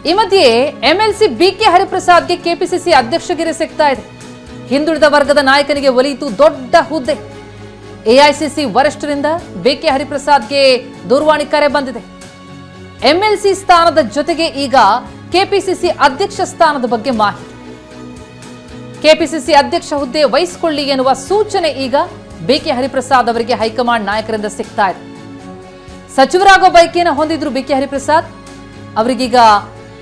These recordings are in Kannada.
ಈ ಮಧ್ಯೆ ಎಂಎಲ್ಸಿ ಬಿಕೆ ಹರಿಪ್ರಸಾದ್ಗೆ ಕೆಪಿಸಿಸಿ ಅಧ್ಯಕ್ಷಗಿರಿ ಸಿಗ್ತಾ ಇದೆ. ಹಿಂದುಳಿದ ವರ್ಗದ ನಾಯಕನಿಗೆ ಒಲಿಯಿತು ದೊಡ್ಡ ಹುದ್ದೆ. ಎಐಸಿಸಿ ವರಿಷ್ಠರಿಂದ ಬಿಕೆ ಹರಿಪ್ರಸಾದ್ಗೆ ದೂರವಾಣಿ ಕರೆ ಬಂದಿದೆ. ಎಂಎಲ್ಸಿ ಸ್ಥಾನದ ಜೊತೆಗೆ ಈಗ ಕೆಪಿಸಿಸಿ ಅಧ್ಯಕ್ಷ ಸ್ಥಾನದ ಬಗ್ಗೆ ಮಾಹಿತಿ. ಕೆಪಿಸಿಸಿ ಅಧ್ಯಕ್ಷ ಹುದ್ದೆ ವಹಿಸಿಕೊಳ್ಳಿ ಎನ್ನುವ ಸೂಚನೆ ಈಗ ಬಿಕೆ ಹರಿಪ್ರಸಾದ್ ಅವರಿಗೆ ಹೈಕಮಾಂಡ್ ನಾಯಕರಿಂದ ಸಿಗ್ತಾ ಇದೆ. ಸಚಿವರಾಗೋ ಬಯಕೆಯನ್ನು ಹೊಂದಿದ್ರು ಬಿಕೆ ಹರಿಪ್ರಸಾದ್, ಅವರಿಗೀಗ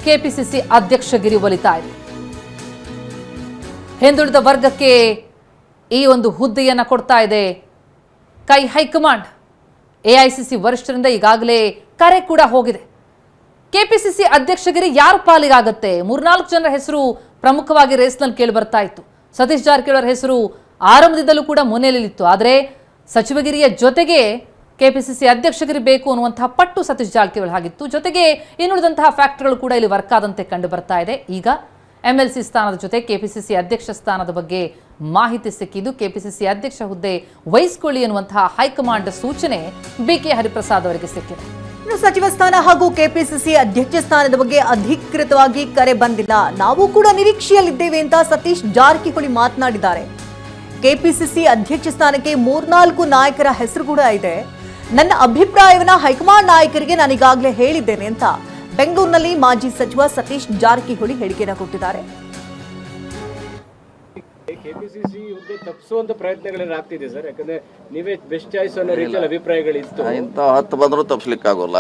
ಕೆಪಿಸಿಸಿ ಅಧ್ಯಕ್ಷಗಿರಿ ಒಲಿತಾ ಇದೆ. ಹಿಂದುಳಿದ ವರ್ಗಕ್ಕೆ ಈ ಒಂದು ಹುದ್ದೆಯನ್ನ ಕೊಡ್ತಾ ಇದೆ ಕೈ ಹೈಕಮಾಂಡ್. ಎಐಸಿಸಿ ವರಿಷ್ಠರಿಂದ ಈಗಾಗಲೇ ಕರೆ ಕೂಡ ಹೋಗಿದೆ. ಕೆಪಿಸಿಸಿ ಅಧ್ಯಕ್ಷಗಿರಿ ಯಾರ ಪಾಲಿಗಾಗುತ್ತೆ? 3-4 ಜನರ ಹೆಸರು ಪ್ರಮುಖವಾಗಿ ರೇಸ್ನಲ್ಲಿ ಕೇಳಿ ಬರ್ತಾ ಇತ್ತು. ಸತೀಶ್ ಜಾರಕಿಹೊಳಿ ಅವರ ಹೆಸರು ಆರಂಭದಿಂದಲೂ ಕೂಡ ಮುನ್ನೆಲೆಯಲ್ಲಿತ್ತು. ಆದರೆ ಸಚಿವಗಿರಿಯ ಜೊತೆಗೆ ಕೆಪಿಸಿಸಿ ಅಧ್ಯಕ್ಷಗಿರಿ ಬೇಕು ಅನ್ನುವಂತಹ ಪಟ್ಟು ಸತೀಶ್ ಜಾರಕಿಹೊಳಿ ಆಗಿತ್ತು. ಜೊತೆಗೆ ಇನ್ನುಳಿದಂತಹ ಫ್ಯಾಕ್ಟರ್ಗಳು ಕೂಡ ಇಲ್ಲಿ ವರ್ಕ್ ಆದಂತೆ ಕಂಡು ಬರ್ತಾ ಇದೆ. ಈಗ ಎಂಎಲ್ಸಿ ಸ್ಥಾನದ ಜೊತೆ ಕೆಪಿಸಿಸಿ ಅಧ್ಯಕ್ಷ ಸ್ಥಾನದ ಬಗ್ಗೆ ಮಾಹಿತಿ ಸಿಕ್ಕಿದ್ದು, ಕೆಪಿಸಿಸಿ ಅಧ್ಯಕ್ಷ ಹುದ್ದೆ ವಹಿಸಿಕೊಳ್ಳಿ ಎನ್ನುವಂತಹ ಹೈಕಮಾಂಡ್ ಸೂಚನೆ ಬಿಕೆ ಹರಿಪ್ರಸಾದ್ ಅವರಿಗೆ ಸಿಕ್ಕಿದೆ. ಸಚಿವ ಸ್ಥಾನ ಹಾಗೂ ಕೆಪಿಸಿಸಿ ಅಧ್ಯಕ್ಷ ಸ್ಥಾನದ ಬಗ್ಗೆ ಅಧಿಕೃತವಾಗಿ ಕರೆ ಬಂದಿಲ್ಲ, ನಾವು ಕೂಡ ನಿರೀಕ್ಷೆಯಲ್ಲಿದ್ದೇವೆ ಅಂತ ಸತೀಶ್ ಜಾರಕಿಹೊಳಿ ಮಾತನಾಡಿದ್ದಾರೆ. ಕೆಪಿಸಿಸಿ ಅಧ್ಯಕ್ಷ ಸ್ಥಾನಕ್ಕೆ 3-4 ನಾಯಕರ ಹೆಸರು ಕೂಡ ಇದೆ. ನನ್ನ ಅಭಿಪ್ರಾಯವನ್ನ ಹೈಕಮಾಂಡ್ ನಾಯಕರಿಗೆ ನಾನು ಈಗಾಗಲೇ ಹೇಳಿದ್ದೇನೆ ಅಂತ ಬೆಂಗಳೂರಿನಲ್ಲಿ ಮಾಜಿ ಸಚಿವ ಸತೀಶ್ ಜಾರಕಿಹೊಳಿ ಹೇಳಿಕೆಯನ್ನು ಕೊಟ್ಟಿದ್ದಾರೆ. ಕೆಪಿಸಿಸಿ ಹುದ್ದೆ ತಪ್ಪಿಸುವಂತ ಪ್ರಯತ್ನಗಳೆಲ್ಲ ಆಗ್ತಿದೆ ಸರ್, ಯಾಕಂದ್ರೆ ನೀವೇ ಬೆಸ್ಟ್ ಚಾಯ್ಸ್ ಅನ್ನೋ ರೀತಿಯಲ್ಲಿ ಅಭಿಪ್ರಾಯಗಳಿತ್ತು. ಇಂಥ 10 ಬಂದರೂ ತಪ್ಪಿಸ್ಲಿಕ್ಕೆ ಆಗೋಲ್ಲ,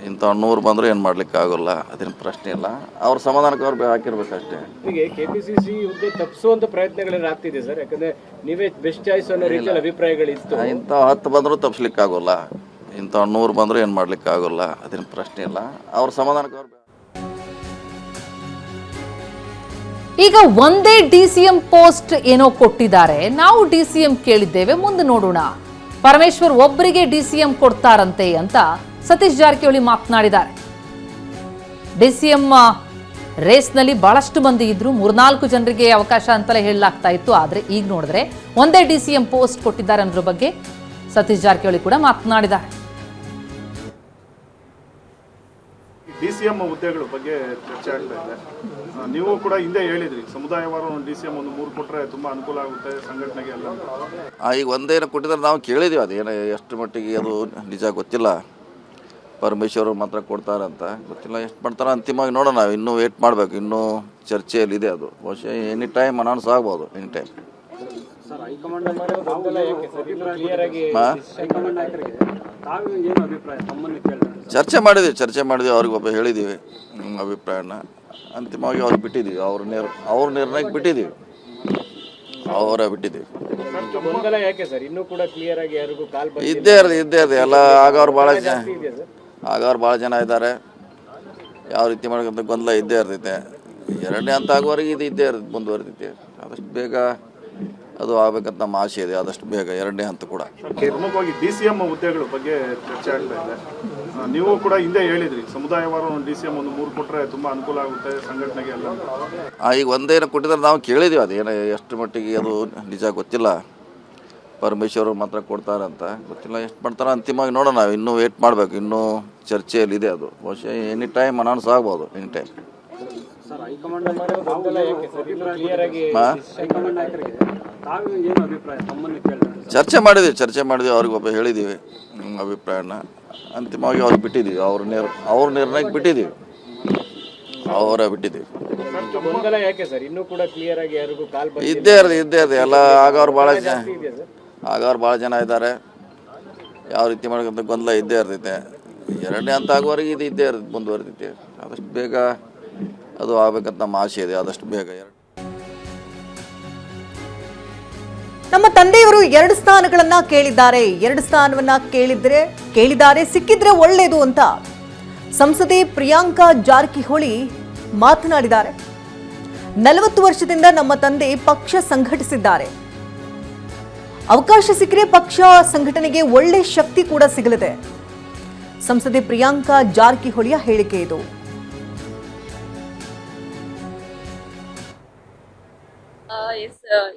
ಇಂಥ 100 ಬಂದರೂ ಏನು ಮಾಡ್ಲಿಕ್ಕೆ ಆಗೋಲ್ಲ, ಅದೇನು ಪ್ರಶ್ನೆ ಇಲ್ಲ. ಅವ್ರ ಸಮಾಧಾನಕ್ಕೆ ಅವ್ರು ಹಾಕಿರ್ಬೇಕಷ್ಟೇ. ಹೀಗೆ ಕೆಪಿಸಿಸಿ ಹುದ್ದೆ ತಪ್ಪಿಸುವಂತ ಪ್ರಯತ್ನಗಳೆಲ್ಲ ಆಗ್ತಿದೆ ಸರ್, ಯಾಕಂದ್ರೆ ನೀವೇ ಬೆಸ್ಟ್ ಚಾಯ್ಸ್ ಅನ್ನೋ ರೀತಿಯಲ್ಲಿ ಅಭಿಪ್ರಾಯಗಳಿತ್ತು. ಇಂಥ 10 ಬಂದರೂ ತಪ್ಪಿಸ್ಲಿಕ್ಕೆ ಆಗೋಲ್ಲ, ಇಂಥ 100 ಬಂದರೂ ಏನು ಮಾಡ್ಲಿಕ್ಕೆ ಆಗೋಲ್ಲ, ಅದೇನು ಪ್ರಶ್ನೆ ಇಲ್ಲ. ಅವ್ರ ಸಮಾಧಾನಕ್ಕೆ ಅವ್ರು ಈಗ ಒಂದೇ ಡಿಸಿಎಂ ಪೋಸ್ಟ್ ಏನೋ ಕೊಟ್ಟಿದ್ದಾರೆ. ನಾವು ಡಿಸಿಎಂ ಕೇಳಿದ್ದೇವೆ, ಮುಂದೆ ನೋಡೋಣ. ಪರಮೇಶ್ವರ್ ಒಬ್ಬರಿಗೆ ಡಿಸಿಎಂ ಕೊಡ್ತಾರಂತೆ ಅಂತ ಸತೀಶ್ ಜಾರಕಿಹೊಳಿ ಮಾತನಾಡಿದ್ದಾರೆ. ಡಿಸಿಎಂ ರೇಸ್ನಲ್ಲಿ ಬಹಳಷ್ಟು ಮಂದಿ ಇದ್ರು, 3-4 ಜನರಿಗೆ ಅವಕಾಶ ಅಂತಲೇ ಹೇಳಲಾಗ್ತಾ ಇತ್ತು. ಆದ್ರೆ ಈಗ ನೋಡಿದ್ರೆ ಒಂದೇ ಡಿಸಿಎಂ ಪೋಸ್ಟ್ ಕೊಟ್ಟಿದ್ದಾರೆ ಅನ್ನೋದ್ರ ಬಗ್ಗೆ ಸತೀಶ್ ಜಾರಕಿಹೊಳಿ ಕೂಡ ಮಾತನಾಡಿದ್ದಾರೆ. ಡಿಸಿಎಂ ಹುದ್ದೆಗಳ ಬಗ್ಗೆ ಚರ್ಚೆ ಆಗ್ತಾ ಇದೆ. ನೀವು ಕೂಡ ಹಿಂದೆ ಹೇಳಿದ್ರಿ ಸಮುದಾಯವಾರ ಡಿಸಿಎಂ ಒಂದು 3 ಕೊಟ್ಟರೆ ತುಂಬಾ ಅನುಕೂಲ ಆಗುತ್ತೆ ಸಂಘಟನೆಗೆ ಎಲ್ಲ. ಈಗ ಒಂದೇನು ಕೊಟ್ಟಿದ್ರೆ ನಾವು ಕೇಳಿದ್ದೀವಿ, ಅದೇನು ಎಷ್ಟು ಮಟ್ಟಿಗೆ ಅದು ನಿಜ ಗೊತ್ತಿಲ್ಲ. ಪರಮೇಶ್ವರ್ ಮಾತ್ರ ಕೊಡ್ತಾರಂತ ಗೊತ್ತಿಲ್ಲ, ಎಷ್ಟು ಮಾಡ್ತಾರ ಅಂತಿಮವಾಗಿ ನೋಡೋಣ. ನಾವು ಇನ್ನೂ ವೇಟ್ ಮಾಡಬೇಕು, ಇನ್ನೂ ಚರ್ಚೆಯಲ್ಲಿದೆ ಅದು. ಬಹುಶಃ ಎನಿ ಟೈಮ್ ಅನೌನ್ಸ್ ಆಗ್ಬೋದು, ಎನಿ ಟೈಮ್. ಚರ್ಚೆ ಮಾಡಿದ್ವಿ ಅವ್ರಿಗೆ ಒಬ್ಬ ಹೇಳಿದ್ದೀವಿ ಅಭಿಪ್ರಾಯನ. ಅಂತಿಮವಾಗಿ ಅವ್ರಿಗೆ ಬಿಟ್ಟಿದ್ದೀವಿ, ಅವ್ರ ನಿರ್ಣಯಕ್ಕೆ ಬಿಟ್ಟಿದ್ದೀವಿ, ಬಿಟ್ಟಿದ್ದೀವಿ. ಇದ್ದೇ ಇರ್ದು ಎಲ್ಲ ಆಗೋರು ಭಾಳ ಜನ ಇದ್ದಾರೆ. ಯಾವ ರೀತಿ ಮಾಡ್ಕೊಂತ ಗೊಂದಲ ಇದ್ದೇ ಇರ್ತೈತೆ. 2ನೇ ಹಂತ ಆಗುವವರೆಗೆ ಇದು ಇದ್ದೇ ಇರ್ತೈತೆ, ಮುಂದುವರಿತೈತೆ. ಆದಷ್ಟು ಬೇಗ ಅದು ಆಗ್ಬೇಕಂತ ನಮ್ಮ ಆಸೆ ಇದೆ, ಆದಷ್ಟು ಬೇಗ 2ನೇ ಹಂತ ಕೂಡ. ಪ್ರಮುಖವಾಗಿ ಡಿಸಿಎಂ ಹುದ್ದೆಗಳ ಬಗ್ಗೆ ಚರ್ಚೆ ಆಗ್ತಾ ಇದೆ. ನೀವು ಕೂಡ ಹಿಂದೆ ಹೇಳಿದ್ರಿ ಸಮುದಾಯವಾರ ಡಿಸಿಎಂ ಒಂದು 3 ಕೊಟ್ಟರೆ ತುಂಬಾ ಅನುಕೂಲ ಆಗುತ್ತೆ ಸಂಘಟನೆಗೆ ಎಲ್ಲ. ಈಗ ಒಂದೇನು ಕೊಟ್ಟಿದ್ರೆ ನಾವು ಕೇಳಿದ್ದೀವಿ, ಅದೇನು ಎಷ್ಟು ಮಟ್ಟಿಗೆ ಅದು ನಿಜ ಗೊತ್ತಿಲ್ಲ. ಪರಮೇಶ್ವರ್ ಮಾತ್ರ ಕೊಡ್ತಾರಂತ ಗೊತ್ತಿಲ್ಲ, ಎಷ್ಟು ಮಾಡ್ತಾರ ಅಂತಿಮವಾಗಿ ನೋಡೋಣ. ನಾವು ಇನ್ನೂ ವೇಟ್ ಮಾಡಬೇಕು, ಇನ್ನೂ ಚರ್ಚೆಯಲ್ಲಿದೆ ಅದು. ಬಹುಶಃ ಎನಿ ಟೈಮ್ ಅನೌನ್ಸ್ ಆಗ್ಬೋದು, ಎನಿ ಟೈಮ್. ಚರ್ಚೆ ಮಾಡಿದ್ವಿ ಅವ್ರಿಗೆ ಒಬ್ಬ ಹೇಳಿದ್ದೀವಿ ಅಭಿಪ್ರಾಯನ. ಅಂತಿಮವಾಗಿ ಅವ್ರಿಗೆ ಬಿಟ್ಟಿದ್ದೀವಿ, ಅವ್ರ ನಿರ್ಣಯಕ್ಕೆ ಬಿಟ್ಟಿದ್ದೀವಿ, ಬಿಟ್ಟಿದ್ದೀವಿ. ಇದ್ದೇ ಇರ್ದು ಎಲ್ಲ ಆಗೋರು ಭಾಳ ಜನ ಇದ್ದಾರೆ. ಯಾವ ರೀತಿ ಮಾಡ್ಕೊಂತ ಗೊಂದಲ ಇದ್ದೇ ಇರ್ತೈತೆ. 2ನೇ ಹಂತ ಆಗುವವರೆಗೆ ಇದು ಇದ್ದೇ ಇರ್ತೈತೆ, ಮುಂದುವರಿತೈತೆ. ಆದಷ್ಟು ಬೇಗ ಅದು ಆಗ್ಬೇಕಂತ ನಮ್ಮ ಆಸೆ ಇದೆ, ಆದಷ್ಟು ಬೇಗ. ನಮ್ಮ ತಂದೆಯವರು 2 ಸ್ಥಾನಗಳನ್ನ ಕೇಳಿದ್ದಾರೆ. 2 ಸ್ಥಾನವನ್ನ ಕೇಳಿದ್ದಾರೆ, ಸಿಕ್ಕಿದ್ರೆ ಒಳ್ಳೇದು ಅಂತ ಸಂಸದೆ ಪ್ರಿಯಾಂಕಾ ಜಾರಕಿಹೊಳಿ ಮಾತನಾಡಿದ್ದಾರೆ. 40 ವರ್ಷದಿಂದ ನಮ್ಮ ತಂದೆ ಪಕ್ಷ ಸಂಘಟಿಸಿದ್ದಾರೆ. ಅವಕಾಶ ಸಿಕ್ಕರೆ ಪಕ್ಷ ಸಂಘಟನೆಗೆ ಒಳ್ಳೆ ಶಕ್ತಿ ಕೂಡ ಸಿಗಲಿದೆ. ಸಂಸದೆ ಪ್ರಿಯಾಂಕಾ ಜಾರಕಿಹೊಳಿಯ ಹೇಳಿಕೆ ಇದು.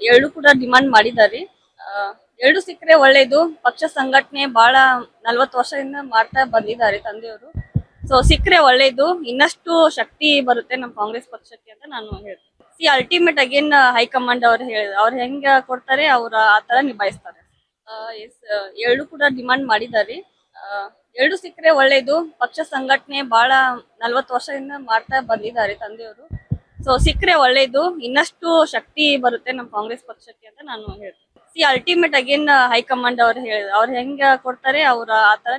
ಎರಡು ಕೂಡ ಡಿಮಾಂಡ್ ಮಾಡಿದ್ದಾರೆ. ಎರಡು ಸಿಕ್ಕರೆ ಒಳ್ಳೇದು. ಪಕ್ಷ ಸಂಘಟನೆ ಬಹಳ 40 ವರ್ಷದಿಂದ ಮಾಡ್ತಾ ಬಂದಿದ್ದಾರೆ ತಂದೆಯವರು. ಸೊ ಸಿಕ್ಕರೆ ಒಳ್ಳೇದು, ಇನ್ನಷ್ಟು ಶಕ್ತಿ ಬರುತ್ತೆ ನಮ್ಮ ಕಾಂಗ್ರೆಸ್ ಪಕ್ಷಕ್ಕೆ ಅಂತ ನಾನು ಹೇಳ್ತೀನಿ. ಅಲ್ಟಿಮೇಟ್ ಅಗೇನ್ ಹೈಕಮಾಂಡ್ ಅವ್ರು ಹೆಂಗ ಕೊಡ್ತಾರೆ ಅವ್ರ ಆತರ ನಿಭಾಯಿಸ್ತಾರೆ. ಎರಡು ಕೂಡ ಡಿಮಾಂಡ್ ಮಾಡಿದ್ದಾರೆ. ಎರಡು ಸಿಕ್ಕರೆ ಒಳ್ಳೇದು. ಪಕ್ಷ ಸಂಘಟನೆ ಬಹಳ 40 ವರ್ಷದಿಂದ ಮಾಡ್ತಾ ಬಂದಿದ್ದಾರೆ ತಂದೆಯವರು. ಸೊ ಸಿಕ್ಕರೆ ಒಳ್ಳೇದು, ಇನ್ನಷ್ಟು ಶಕ್ತಿ ಬರುತ್ತೆ ನಮ್ಮ ಕಾಂಗ್ರೆಸ್ ಪಕ್ಷಕ್ಕೆ ಅಂತ ನಾನು ಹೇಳ್ತೀನಿ. ಅಲ್ಟಿಮೇಟ್ ಅಗೇನ್ ಹೈಕಮಾಂಡ್ ಅವ್ರು ಹೆಂಗ ಕೊಡ್ತಾರೆ ಅವ್ರ ಆತರ